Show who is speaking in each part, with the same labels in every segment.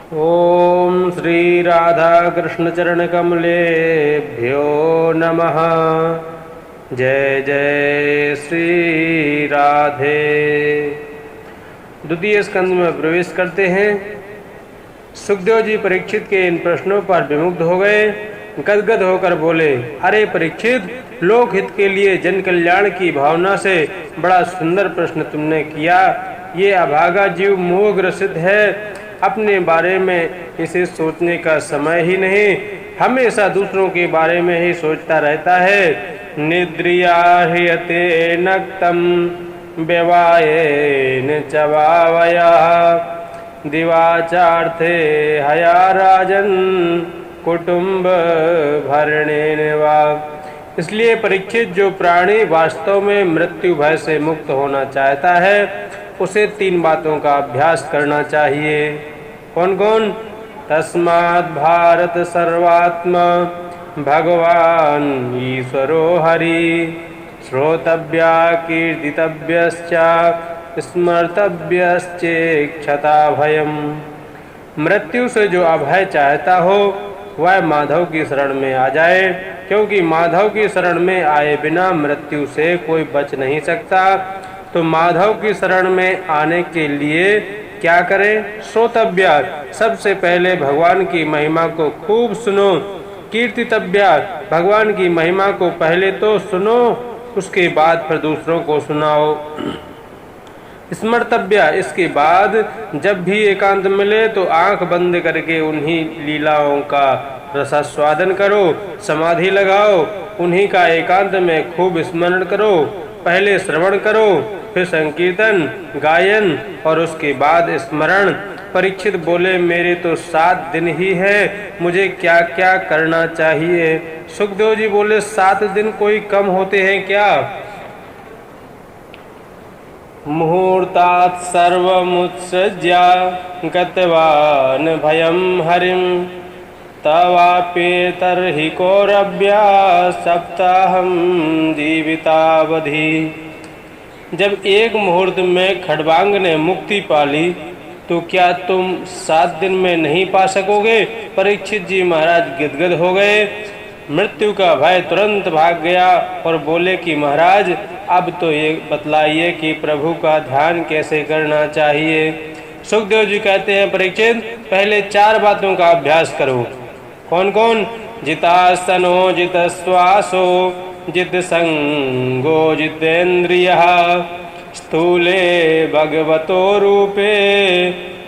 Speaker 1: ओम श्री राधा कृष्ण चरण कमलेभ्यो नमः। जय जय श्री राधे। द्वितीय स्कंद में प्रवेश करते हैं। सुखदेव जी परीक्षित के इन प्रश्नों पर विमुग्ध हो गए। गदगद होकर बोले, अरे परीक्षित, लोक हित के लिए जन कल्याण की भावना से बड़ा सुंदर प्रश्न तुमने किया। ये अभागा जीव मोहग्रसित है, अपने बारे में इसे सोचने का समय ही नहीं, हमेशा दूसरों के बारे में ही सोचता रहता है। निद्रिया ह्रियते नक्तम व्यवायेन चवावया दिवाचार्थे हया राजन कुटुंब भरणेन वा। इसलिए परीक्षित, जो प्राणी वास्तव में मृत्यु भय से मुक्त होना चाहता है उसे 3 बातों का अभ्यास करना चाहिए। कौन कौन? तस्मात् भारत सर्वात्मा भगवान ईश्वरो हरि श्रोतव्या कीर्तितव्यश्च स्मर्तव्यश्चेक्षता भयम। मृत्यु से जो अभय चाहता हो वह माधव की शरण में आ जाए, क्योंकि माधव की शरण में आए बिना मृत्यु से कोई बच नहीं सकता। तो माधव की शरण में आने के लिए क्या करें? श्रोतव्या, सबसे पहले भगवान की महिमा को खूब सुनो। कीर्तितव्या, भगवान की महिमा को पहले तो सुनो, उसके बाद फिर दूसरों को सुनाओ। स्मर्तव्या, इसके बाद जब भी एकांत मिले तो आंख बंद करके उन्हीं लीलाओं का रसास्वादन करो, समाधि लगाओ, उन्हीं का एकांत में खूब स्मरण करो। पहले श्रवण करो, फिर संकीर्तन, गायन और उसके बाद स्मरण। परीक्षित बोले, मेरे तो 7 दिन ही है, मुझे क्या क्या करना चाहिए? सुखदेव जी बोले, 7 दिन कोई कम होते हैं क्या? मुहूर्तात् सर्वमुत्सृज्य गतवान् भयं हरिं तवाप्येतर्हि कौरव्या सप्ताहं जीवितावधि। जब एक मुहूर्त में खड्वांग ने मुक्ति पाली तो क्या तुम 7 दिन में नहीं पा सकोगे? परीक्षित जी महाराज गदगद हो गए। मृत्यु का भय तुरंत भाग गया और बोले कि महाराज, अब तो ये बतलाइए कि प्रभु का ध्यान कैसे करना चाहिए। सुखदेव जी कहते हैं, परीक्षित, पहले 4 बातों का अभ्यास करो। कौन कौन? जितासनो जितश्वासो जित संगो जितेन्द्रियः स्थूले भगवतो रूपे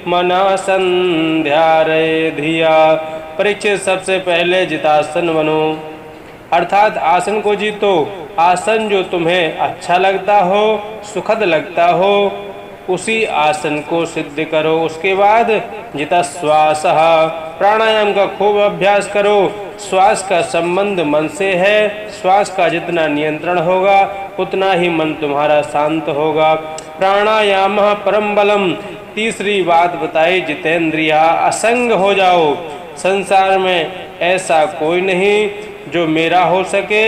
Speaker 1: मना संध्यारये धिया। परीक्षित, सबसे पहले जितासन बनो, अर्थात आसन को जीतो। आसन जो तुम्हें अच्छा लगता हो, सुखद लगता हो, उसी आसन को सिद्ध करो। उसके बाद जितश्वास, प्राणायाम का खूब अभ्यास करो। श्वास का संबंध मन से है, श्वास का जितना नियंत्रण होगा उतना ही मन तुम्हारा शांत होगा। प्राणायाम परम बलम। तीसरी बात बताई, जितेंद्रिया, असंग हो जाओ। संसार में ऐसा कोई नहीं जो मेरा हो सके,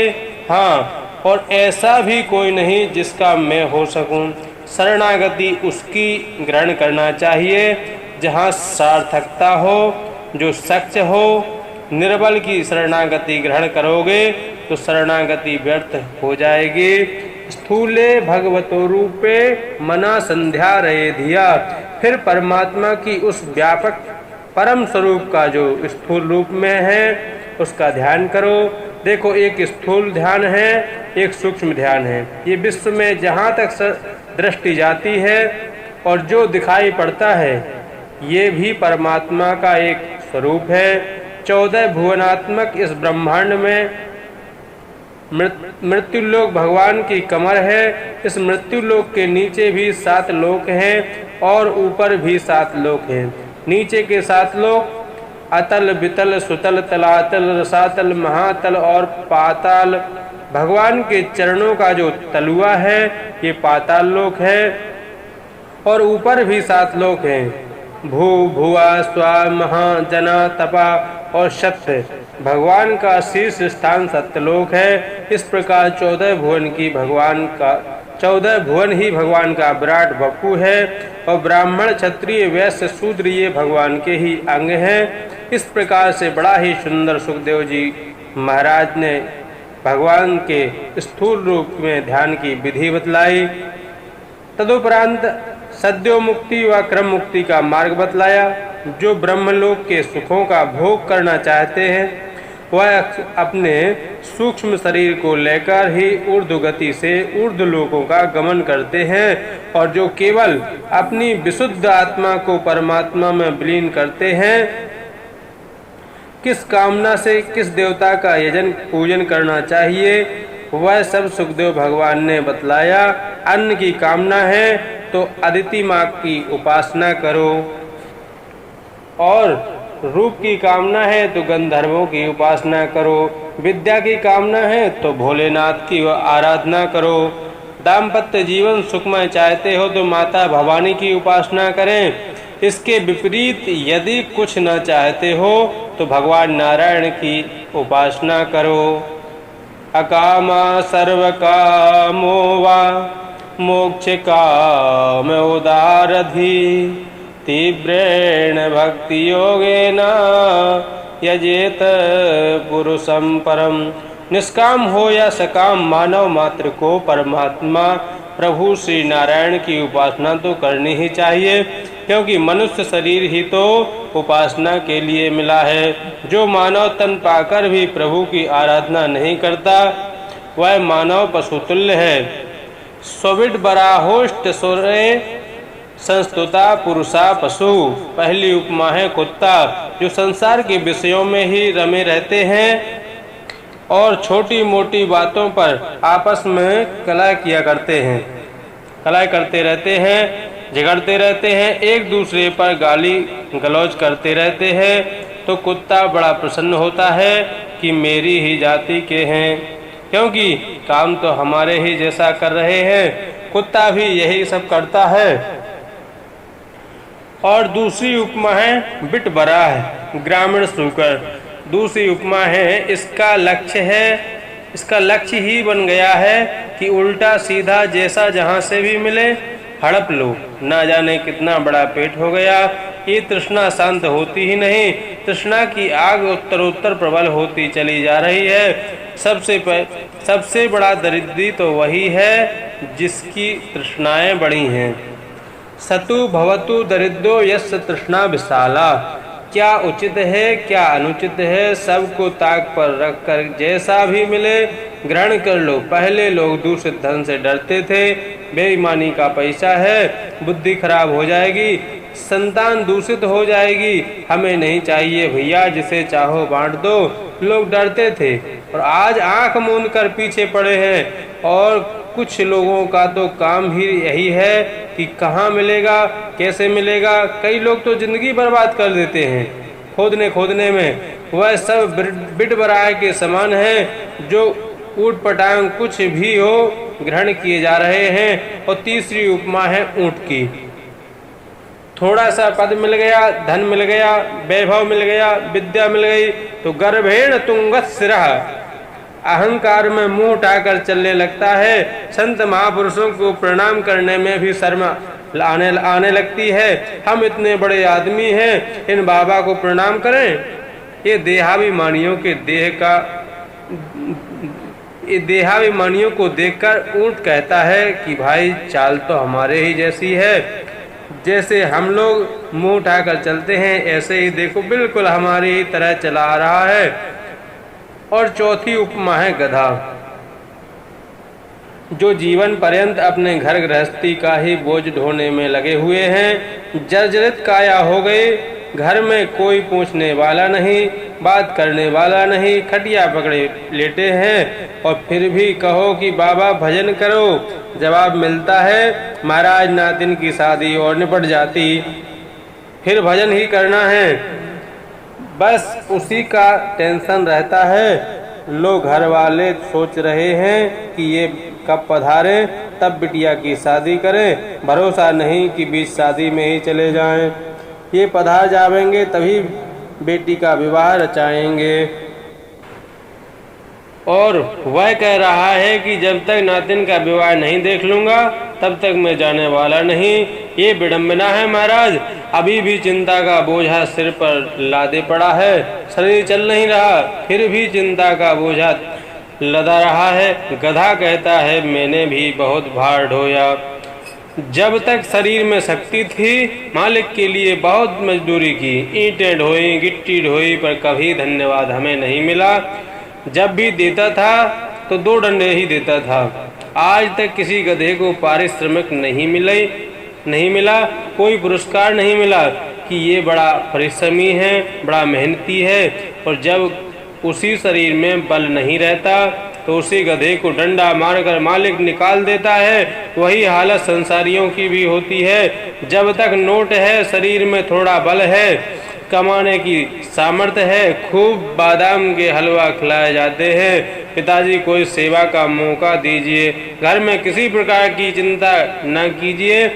Speaker 1: हाँ, और ऐसा भी कोई नहीं जिसका मैं हो सकूं। शरणागति उसकी ग्रहण करना चाहिए जहाँ सार्थकता हो, जो सच हो। निर्बल की शरणागति ग्रहण करोगे तो शरणागति व्यर्थ हो जाएगी। स्थूले भगवतो रूपे मना संध्या रहे धिया। फिर परमात्मा की उस व्यापक परम स्वरूप का जो स्थूल रूप में है उसका ध्यान करो। देखो, एक स्थूल ध्यान है, एक सूक्ष्म ध्यान है। ये विश्व में जहाँ तक दृष्टि जाती है और जो दिखाई पड़ता है ये भी परमात्मा का एक स्वरूप है। 14 भुवनात्मक इस ब्रह्मांड में मृत्यु लोक भगवान की कमर है। इस मृत्यु लोक के नीचे भी 7 लोक हैं और ऊपर भी 7 लोक हैं। नीचे के 7 लोक अतल, वितल, सुतल, तलातल, रसातल, महातल और पाताल। भगवान के चरणों का जो तलुआ है ये पाताल लोक है। और ऊपर भी 7 लोक हैं, भू, भुआ, स्वा, महा, जना, तपा और सत्य। भगवान का शीर्ष स्थान सत्यलोक है। इस प्रकार 14 भुवन की भगवान का 14 भुवन ही भगवान का विराट वपु है और ब्राह्मण क्षत्रिय वैश्य शूद्र ये भगवान के ही अंग हैं। इस प्रकार से बड़ा ही सुंदर सुखदेव जी महाराज ने भगवान के स्थूल रूप में ध्यान की विधि बतलाई। तदुपरांत सद्यो मुक्ति व क्रम मुक्ति का मार्ग बतलाया। जो ब्रह्मलोक के सुखों का भोग करना चाहते हैं वह अपने सूक्ष्म शरीर को लेकर ही ऊर्ध्व गति से ऊर्ध्व लोकों का गमन करते हैं और जो केवल अपनी विशुद्ध आत्मा को परमात्मा में विलीन करते हैं, किस कामना से किस देवता का यजन पूजन करना चाहिए वह सब सुखदेव भगवान ने बतलाया। अन्न की कामना है तो अदिति माँ की उपासना करो और रूप की कामना है तो गंधर्वों की उपासना करो, विद्या की कामना है तो भोलेनाथ की आराधना करो, दाम्पत्य जीवन सुखमय चाहते हो तो माता भवानी की उपासना करें। इसके विपरीत यदि कुछ न चाहते हो तो भगवान नारायण की उपासना करो। अकामा सर्व कामो वा मोक्ष काम उदारधि तीव्रेण भक्ति योगेन यजेत पुरुषं परम। निष्काम हो या सकाम मानव मात्र को परमात्मा प्रभु श्री नारायण की उपासना तो करनी ही चाहिए, क्योंकि मनुष्य शरीर ही तो उपासना के लिए मिला है। जो मानव तन पाकर भी प्रभु की आराधना नहीं करता वह मानव पशुतुल्य है। स्विड बराहोष्ट सुरे संस्तुता पुरुषा पशु। पहली उपमा है कुत्ता, जो संसार के विषयों में ही रमे रहते हैं और छोटी मोटी बातों पर आपस में कलह करते रहते हैं, झगड़ते रहते हैं, एक दूसरे पर गाली गलौज करते रहते हैं। तो कुत्ता बड़ा प्रसन्न होता है कि मेरी ही जाति के हैं, क्योंकि काम तो हमारे ही जैसा कर रहे हैं। कुत्ता भी यही सब करता है। और दूसरी उपमा है बिट बराह ग्रामीण सूकर। दूसरी उपमा है इसका लक्ष्य ही बन गया है कि उल्टा सीधा जैसा जहाँ से भी मिले हड़प लो, ना जाने कितना बड़ा पेट हो गया। ये तृष्णा शांत होती ही नहीं, तृष्णा की आग उत्तरोत्तर प्रबल होती चली जा रही है। सबसे बड़ा दरिद्री तो वही है जिसकी तृष्णाएं बड़ी हैं। सतु भवतु दरिद्रो यस्य तृष्णा विशाला। क्या उचित है क्या अनुचित है सबको ताक पर रखकर जैसा भी मिले ग्रहण कर लो। पहले लोग दूषित धन से डरते थे, बेईमानी का पैसा है, बुद्धि खराब हो जाएगी, संतान दूषित हो जाएगी, हमें नहीं चाहिए भैया, जिसे चाहो बांट दो, लोग डरते थे। और आज आंख मूंद कर पीछे पड़े हैं। और कुछ लोगों का तो काम ही यही है कि कहाँ मिलेगा, कैसे मिलेगा। कई लोग तो जिंदगी बर्बाद कर देते हैं खोदने में। वह सब बिट बराह के समान है जो ऊट पटांग कुछ भी हो ग्रहण किए जा रहे हैं। और तीसरी उपमा है ऊंट की। थोड़ा सा पद मिल गया, धन मिल गया, वैभव मिल गया, विद्या मिल गई तो गर्भेण तुंगत सिरः, अहंकार में मुंह उठाकर चलने लगता है। संत महापुरुषों को प्रणाम करने में भी शर्म आने लगती है। हम इतने बड़े आदमी हैं, इन बाबा को प्रणाम करें। ये देहाभिमानियों को देखकर ऊंट कहता है कि भाई चाल तो हमारे ही जैसी है, जैसे हम लोग मुंह उठाकर चलते हैं ऐसे ही देखो बिल्कुल हमारी ही तरह चला आ रहा है। और चौथी उपमा है गधा, जो जीवन पर्यंत अपने घर गृहस्थी का ही बोझ ढोने में लगे हुए हैं। जर्जरित काया हो गए, घर में कोई पूछने वाला नहीं, बात करने वाला नहीं, खटिया पकड़े लेटे हैं। और फिर भी कहो कि बाबा भजन करो, जवाब मिलता है महाराज नातिन की शादी और निपट जाती, फिर भजन ही करना है। बस उसी का टेंशन रहता है। लोग घर वाले सोच रहे हैं कि ये कब पधारे तब बिटिया की शादी करें, भरोसा नहीं कि बीच शादी में ही चले जाएं। ये पधार जावेंगे तभी बेटी का विवाह रचाएंगे। और वह कह रहा है कि जब तक नातिन का विवाह नहीं देख लूँगा तब तक मैं जाने वाला नहीं। ये विडम्बना है महाराज। अभी भी चिंता का बोझा सिर पर लादे पड़ा है। शरीर चल नहीं रहा, फिर भी चिंता का बोझा लदा रहा है। गधा कहता है मैंने भी बहुत भार ढोया। जब तक शरीर में शक्ति थी मालिक के लिए बहुत मजदूरी की, ईंटें ढोई, गिट्टी ढोई, पर कभी धन्यवाद हमें नहीं मिला। जब भी देता था तो 2 डंडे ही देता था। आज तक किसी गधे को पारिश्रमिक नहीं मिला, कोई पुरस्कार नहीं मिला कि ये बड़ा परिश्रमी है, बड़ा मेहनती है। और जब उसी शरीर में बल नहीं रहता तो उसी गधे को डंडा मारकर मालिक निकाल देता है। वही हालत संसारियों की भी होती है। जब तक नोट है, शरीर में थोड़ा बल है, कमाने की सामर्थ्य है, खूब बादाम के हलवा खिलाए जाते हैं। पिताजी कोई सेवा का मौका दीजिए, घर में किसी प्रकार की चिंता न कीजिए,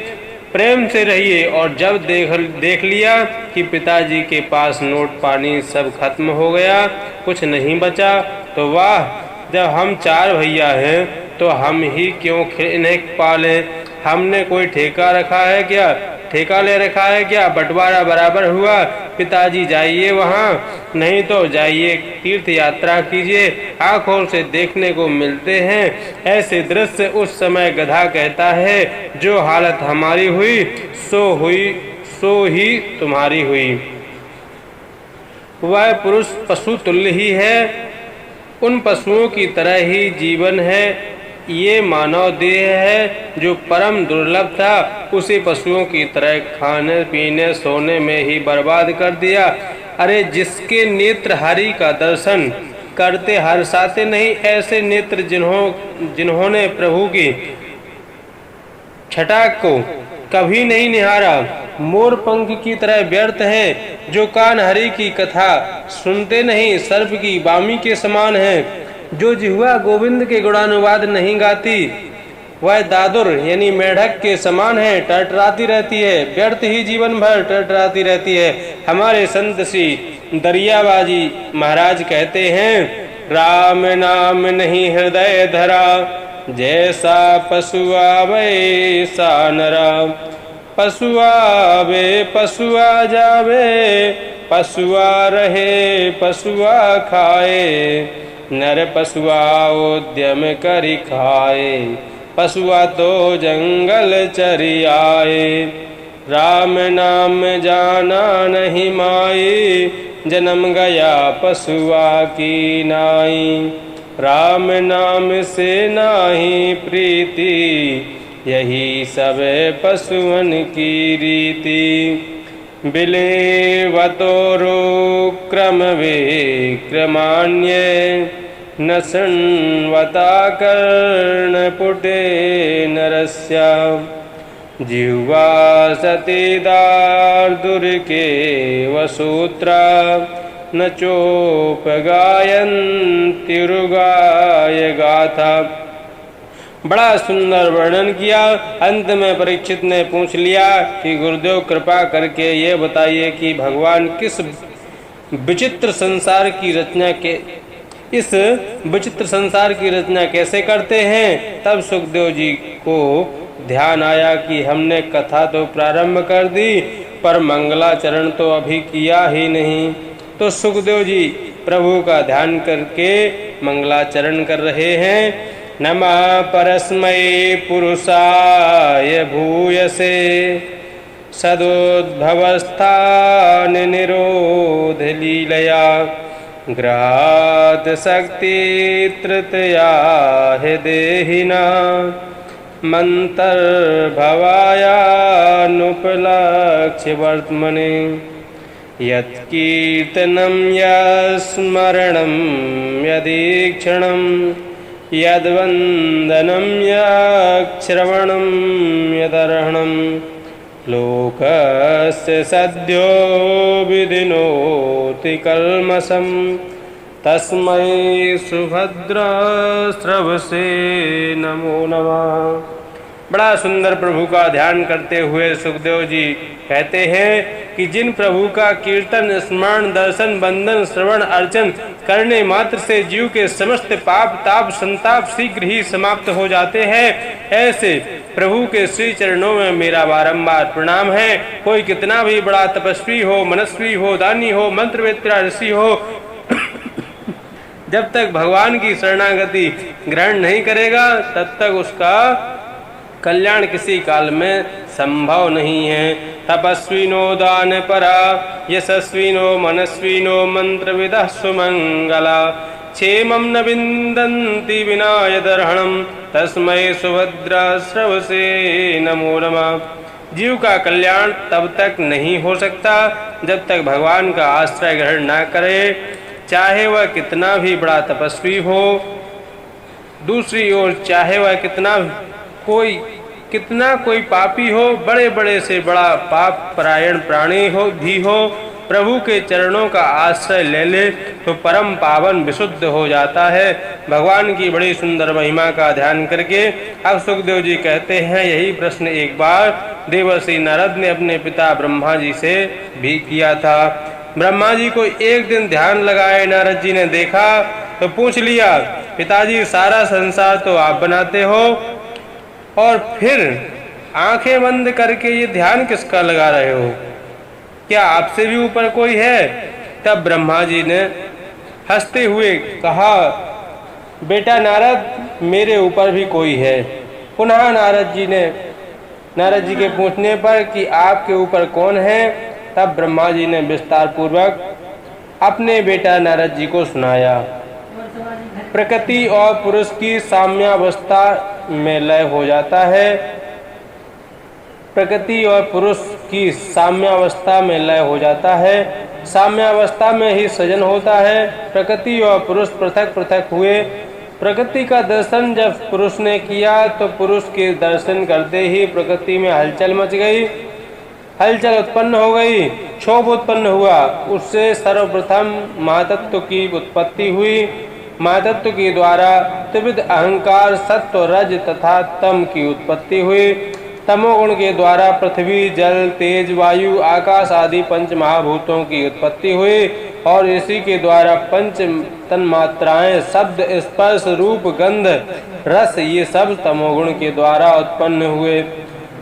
Speaker 1: प्रेम से रहिए। और जब देख लिया कि पिताजी के पास नोट पानी सब खत्म हो गया, कुछ नहीं बचा, तो वाह, जब हम 4 भैया हैं तो हम ही क्यों इन्हें पालें। हमने कोई ठेका ले रखा है क्या? बंटवारा बराबर हुआ। पिताजी जाइए वहाँ, नहीं तो जाइए तीर्थ यात्रा कीजिए, आँखों से देखने को मिलते हैं ऐसे दृश्य। उस समय गधा कहता है जो हालत हमारी हुई सो ही तुम्हारी हुई। वह पुरुष पशु तुल्य ही है, उन पशुओं की तरह ही जीवन है। ये मानव देह है जो परम दुर्लभ था, उसे पशुओं की तरह खाने पीने सोने में ही बर्बाद कर दिया। अरे जिसके नेत्र हरि का दर्शन करते हर्षाते नहीं, ऐसे नेत्र जिन्होंने प्रभु की छटा को कभी नहीं निहारा, मोर पंख की तरह व्यर्थ हैं। जो कान हरि की कथा सुनते नहीं, सर्प की वामी के समान है। जो जिह्वा गोविंद के गुणानुवाद नहीं गाती, वह दादुर यानी मेढक के समान है, टरटराती रहती है, व्यर्थ ही जीवन भर टरटराती रहती है। हमारे संत श्री दरियाबाजी महाराज कहते हैं, राम नाम नहीं हृदय धरा, जैसा पशुआ वैसा नरा। पशुआ वे पशुआ जावे, पशुआ रहे पशुआ खाए, नर पशुआ उद्यम करि खाए, पशुआ तो जंगल चरि आए। राम नाम जाना नहीं माई, जन्म गया पशुआ की नाई। राम नाम से नाही प्रीति, यही सब पशुअन की रीति। बिलेवतोरो क्रम विक्रमान्य, न शृण्वता कर्णपुटे नरस्या। जिह्वा सतीदार्दुर्के वसूत्रा, न चोपगायन्त्युरुगाय गाथा। बड़ा सुंदर वर्णन किया। अंत में परीक्षित ने पूछ लिया कि गुरुदेव कृपा करके ये बताइए कि भगवान किस विचित्र संसार की रचना कैसे करते हैं। तब सुखदेव जी को ध्यान आया कि हमने कथा तो प्रारंभ कर दी, पर मंगलाचरण तो अभी किया ही नहीं। तो सुखदेव जी प्रभु का ध्यान करके मंगलाचरण कर रहे हैं। नमः परस्मै पुरुषाय भूयसे, सदोद्भवस्थान निरोध लीलया। ग्रहात् शक्ति तृतीया हे देहिना, मन्तर्भवायानुपलक्ष्य वर्त्मने। यत्कीर्तनं यस्मरणं यदीक्षणं, यद्वन्दनं यश्रवणं यदर्हणं। लोकस्य सद्यो विदिनोति कल्मषं, तस्मै सुभद्रास्रवसे नमो नमः। बड़ा सुंदर प्रभु का ध्यान करते हुए सुखदेव जी कहते हैं कि जिन प्रभु का कीर्तन, स्मरण, दर्शन, बंदन, श्रवण, अर्चन करने मात्र से जीव के समस्त पाप, ताप, संताप शीघ्र ही समाप्त हो जाते हैं, ऐसे प्रभु के श्री चरणों में मेरा बारंबार प्रणाम है। कोई कितना भी बड़ा तपस्वी हो, मनस्वी हो, दानी हो, मंत्रवेत्ता ऋषि हो, जब तक भगवान की शरणागति ग्रहण नहीं करेगा तब तक उसका कल्याण किसी काल में संभव नहीं है। तपस्विनो दान परा यशस्विनो मनस्विनो मंत्रविदः सुमंगला क्षेमं न विन्दन्ति विना यदर्हणं तस्मै सुभद्रा श्रवसे नमो नमः। जीव का कल्याण तब तक नहीं हो सकता जब तक भगवान का आश्रय ग्रहण न करे, चाहे वह कितना भी बड़ा तपस्वी हो। दूसरी ओर चाहे वह कितना कोई पापी हो, बड़े बड़े से बड़ा पाप परायण प्राणी हो प्रभु के चरणों का आश्रय ले ले तो परम पावन विशुद्ध हो जाता है। भगवान की बड़ी सुंदर महिमा का ध्यान करके अब सुखदेव जी कहते हैं, यही प्रश्न एक बार देवर्षि नारद ने अपने पिता ब्रह्मा जी से भी किया था। ब्रह्मा जी को एक दिन ध्यान लगाए नारद जी ने देखा तो पूछ लिया, पिताजी सारा संसार तो आप बनाते हो और फिर आंखें बंद करके ये ध्यान किसका लगा रहे हो? क्या आपसे भी ऊपर कोई है? तब ब्रह्मा जी ने हंसते हुए कहा, बेटा नारद, मेरे ऊपर भी कोई है। पुनः नारद जी के पूछने पर कि आपके ऊपर कौन है, तब ब्रह्मा जी ने विस्तार पूर्वक अपने बेटा नारद जी को सुनाया। प्रकृति और पुरुष की साम्यावस्था में लय हो जाता है। प्रकृति और पुरुष की साम्यावस्था में लय हो जाता है। साम्यावस्था में ही सृजन होता है। प्रकृति और पुरुष पृथक पृथक हुए। प्रकृति का दर्शन जब पुरुष ने किया तो पुरुष के दर्शन करते ही प्रकृति में हलचल मच गई, हलचल उत्पन्न हो गई, क्षोभ उत्पन्न हुआ। उससे सर्वप्रथम महातत्व की उत्पत्ति हुई। महातत्व के द्वारा त्रिविध अहंकार, सत्व, रज तथा तम की उत्पत्ति हुई। तमोगुण के द्वारा पृथ्वी, जल, तेज, वायु, आकाश आदि पंच महाभूतों की उत्पत्ति हुई और इसी के द्वारा पंच तन्मात्राएं, शब्द, स्पर्श, रूप, गंध, रस, ये सब तमोगुण के द्वारा उत्पन्न हुए।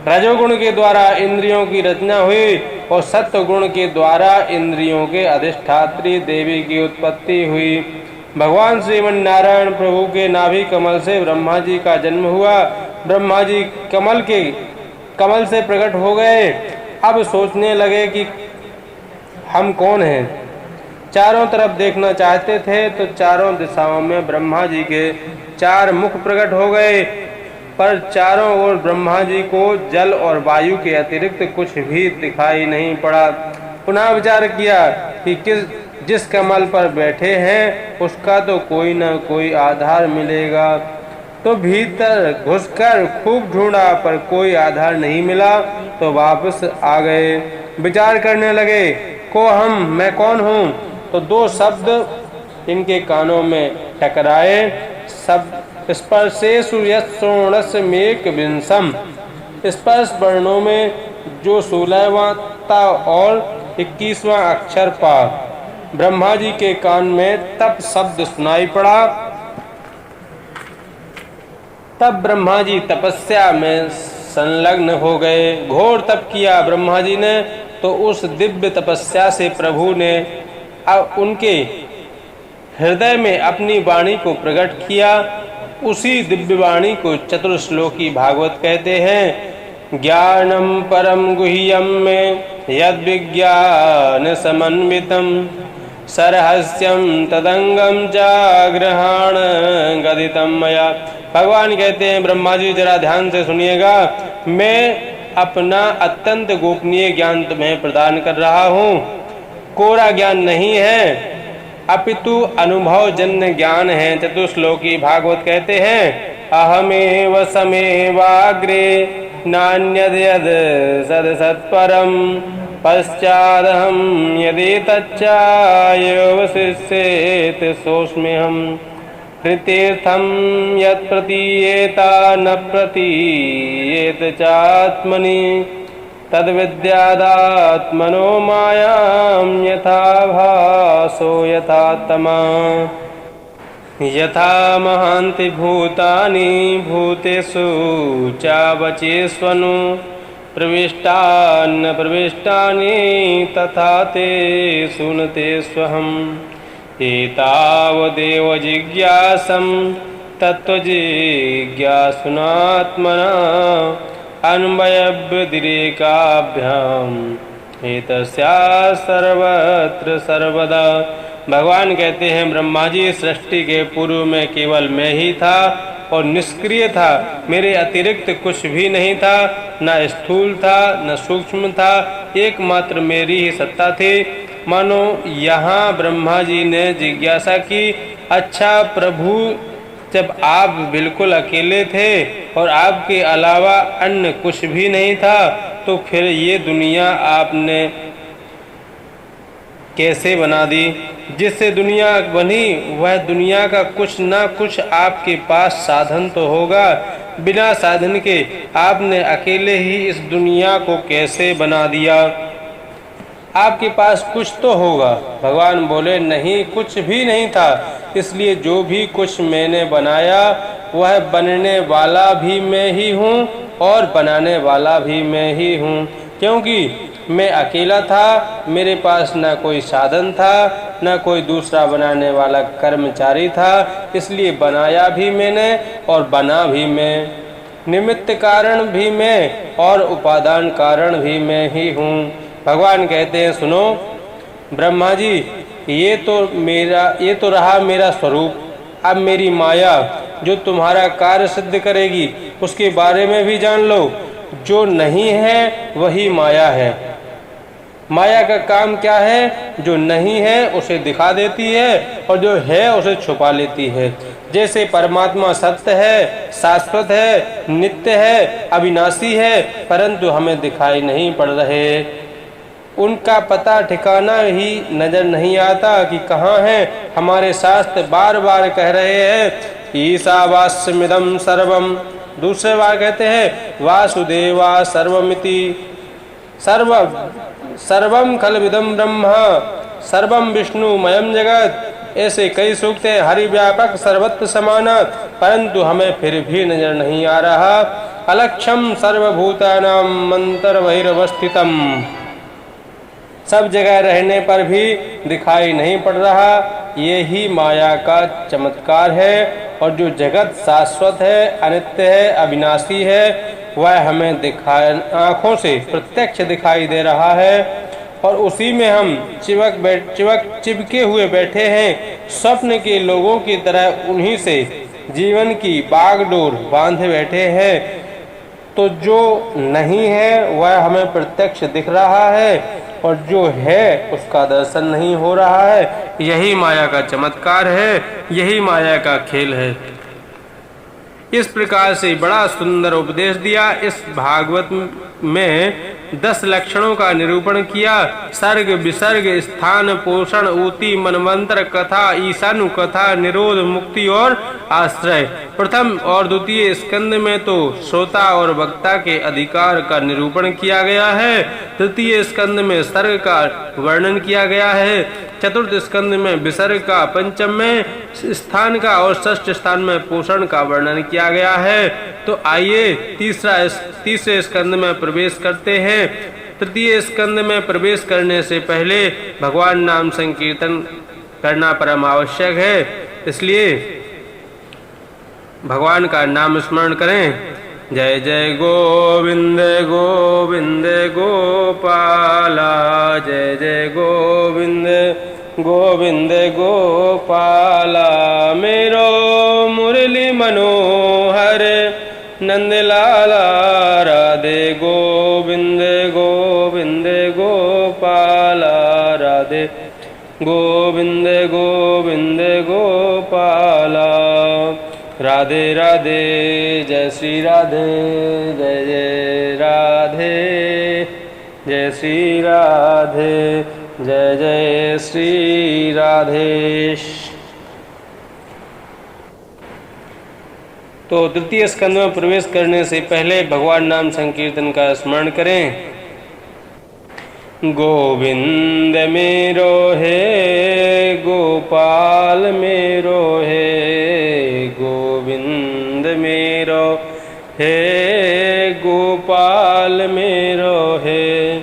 Speaker 1: रजोगुण के द्वारा इंद्रियों की रचना हुई और सत्व गुण के द्वारा इंद्रियों के अधिष्ठात्री देवी की उत्पत्ति हुई। भगवान श्रीमन नारायण प्रभु के नाभि कमल से ब्रह्मा जी का जन्म हुआ। ब्रह्मा जी कमल से प्रकट हो गए। अब सोचने लगे कि हम कौन हैं। चारों तरफ देखना चाहते थे तो चारों दिशाओं में ब्रह्मा जी के चार मुख प्रकट हो गए, पर चारों ओर ब्रह्मा जी को जल और वायु के अतिरिक्त कुछ भी दिखाई नहीं पड़ा। पुनः विचार किया कि जिस कमल पर बैठे हैं उसका तो कोई न कोई आधार मिलेगा, तो भीतर घुसकर खूब ढूंढा पर कोई आधार नहीं मिला तो वापस आ गए। विचार करने लगे, को हम, मैं कौन हूँ? तो दो शब्द इनके कानों में टकराए। शब्द स्पर्शेषु यत्श्रोणस्य मेक विंशम। स्पर्श वर्णों में जो 16वां और 21वां अक्षर पा। ब्रह्मा जी के कान में तप शब्द सुनाई पड़ा। तब ब्रह्मा जी तपस्या में संलग्न हो गए। घोर तप किया ब्रह्मा जी ने, तो उस दिव्य तपस्या से प्रभु ने अब उनके हृदय में अपनी वाणी को प्रकट किया। उसी दिव्य वाणी को चतुर्श्लोकी भागवत कहते हैं। ज्ञानम परम गुह्यम में यद विज्ञान समन्वितम सरहस्यम तदंगम जाग्रहण गदितम मया। भगवान कहते हैं, ब्रह्मा जी जरा ध्यान से सुनिएगा, मैं अपना अत्यंत गोपनीय ज्ञान तुम्हें प्रदान कर रहा हूँ। कोरा ज्ञान नहीं है, अपितु अनुभव जन्य ज्ञान है। चतुश्लोकी भागवत कहते हैं, अहमेव समेवाग्रे नान्यद यद सद सत्परम पश्चादहम यदि तच्चावशिष्येत सोऽस्म्यहम्। प्रतीर्थं यत् प्रतीयेता न प्रतीयेत चात्मनि तद्विद्यादात्मनो मायां यथा भासो यथा तमा यथा महान्ति भूतानि भूतेषु चावचेष्वनु प्रविष्टान्न प्रविष्टानि तथा तेषु न तेष्वहम् एतावदेव जिज्ञासं तत्त्वजिज्ञासुनात्मना अन्वयव्यतिरेकाभ्याम् एतस्या सर्वत्र सर्वदा। भगवान कहते हैं, ब्रह्मा जी सृष्टि के पूर्व में केवल मैं ही था और निष्क्रिय था, मेरे अतिरिक्त कुछ भी नहीं था, न स्थूल था न सूक्ष्म था, एकमात्र मेरी ही सत्ता थी। मानो यहाँ ब्रह्मा जी ने जिज्ञासा की, अच्छा प्रभु, जब आप बिल्कुल अकेले थे और आपके अलावा अन्य कुछ भी नहीं था, तो फिर ये दुनिया आपने कैसे बना दी? जिससे दुनिया बनी वह दुनिया का कुछ ना कुछ आपके पास साधन तो होगा। बिना साधन के आपने अकेले ही इस दुनिया को कैसे बना दिया? आपके पास कुछ तो होगा। भगवान बोले, नहीं, कुछ भी नहीं था। इसलिए जो भी कुछ मैंने बनाया वह बनने वाला भी मैं ही हूँ और बनाने वाला भी मैं ही हूँ, क्योंकि मैं अकेला था, मेरे पास न कोई साधन था, न कोई दूसरा बनाने वाला कर्मचारी था। इसलिए बनाया भी मैंने और बना भी मैं, निमित्त कारण भी मैं और उपादान कारण भी मैं ही हूँ। भगवान कहते हैं, सुनो ब्रह्मा जी, ये तो रहा मेरा स्वरूप। अब मेरी माया जो तुम्हारा कार्य सिद्ध करेगी उसके बारे में भी जान लो। जो नहीं है वही माया है। माया का काम क्या है? जो नहीं है उसे दिखा देती है और जो है उसे छुपा लेती है। जैसे परमात्मा सत्य है, शाश्वत है, नित्य है, अविनाशी है, परंतु हमें दिखाई नहीं पड़ रहे। उनका पता ठिकाना ही नजर नहीं आता कि कहाँ है। हमारे शास्त्र बार बार कह रहे हैं, ईशावास्यमिदं सर्वम। दूसरे बार कहते हैं, वासुदेवा सर्वमिति, सर्वम खलविदं ब्रह्मा, सर्वम विष्णुमयं जगत। ऐसे कई सूक्त हैं, हरिव्यापक सर्वत्र समान, परंतु हमें फिर भी नजर नहीं आ रहा। अलक्ष्यम सर्वभूतानां मंतरबहिरवस्थितम्, सब जगह रहने पर भी दिखाई नहीं पड़ रहा। यही माया का चमत्कार है। और जो जगत शाश्वत है, अनित्य है, अविनाशी है, वह हमें आँखों से प्रत्यक्ष दिखाई दे रहा है और उसी में हम चिपके हुए बैठे हैं। स्वप्न के लोगों की तरह उन्हीं से जीवन की बागडोर बांधे बैठे हैं। तो जो नहीं है वह हमें प्रत्यक्ष दिख रहा है और जो है उसका दर्शन नहीं हो रहा है। यही माया का चमत्कार है, यही माया का खेल है। इस प्रकार से बड़ा सुंदर उपदेश दिया। इस भागवत में 10 लक्षणों का निरूपण किया। सर्ग, विसर्ग, स्थान, पोषण, ऊति, मनवंतर, कथा, ईशानु कथा, निरोध, मुक्ति और आश्रय। प्रथम और द्वितीय स्कंद में तो श्रोता और वक्ता के अधिकार का निरूपण किया गया है। तृतीय स्कंद में सर्ग का वर्णन किया गया है। चतुर्थ स्कंद में विसर्ग का, पंचम में स्थान का और षष्ठ स्थान में पोषण का वर्णन किया गया है। तो आइए तीसरे स्कंद में प्रवेश करते हैं। तृतीय स्कंद में प्रवेश करने से पहले भगवान नाम संकीर्तन करना परम आवश्यक है। इसलिए भगवान का नाम स्मरण करें। जय जय गोविंद गोविंद गोपाला, जय जय गोविंद गोविंद गोपाला। मेरो मुरली मनोहर नंदलाला, राधे गोविंद गोविंद गोपाला, राधे गोविंद गोविंद गोपाला। राधे राधे, जय श्री राधे, जय जय राधे, जय श्री राधे, जय जय श्री राधेश। तो तृतीय स्कंद में प्रवेश करने से पहले भगवान नाम संकीर्तन का स्मरण करें। गोविंद मेरो है, गोपाल मेरो है, गोविंद मेरो है, गोपाल मेरो है।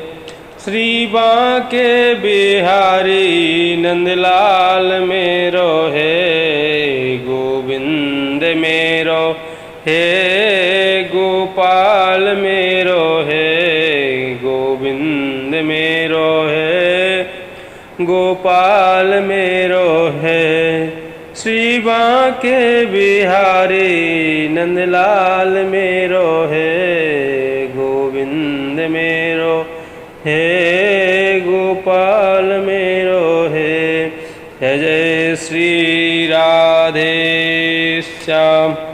Speaker 1: श्री बांके बिहारी नंदलाल मेरो है, गोविंद मेरो है, गोपाल मेरो है, गोविंद मेरो है, गोपाल मेरो है। श्री बांके बिहारी नंदलाल मेरो है, गोविंद मेरो है, गोपाल मेरो है। जय जय श्री राधे श्याम।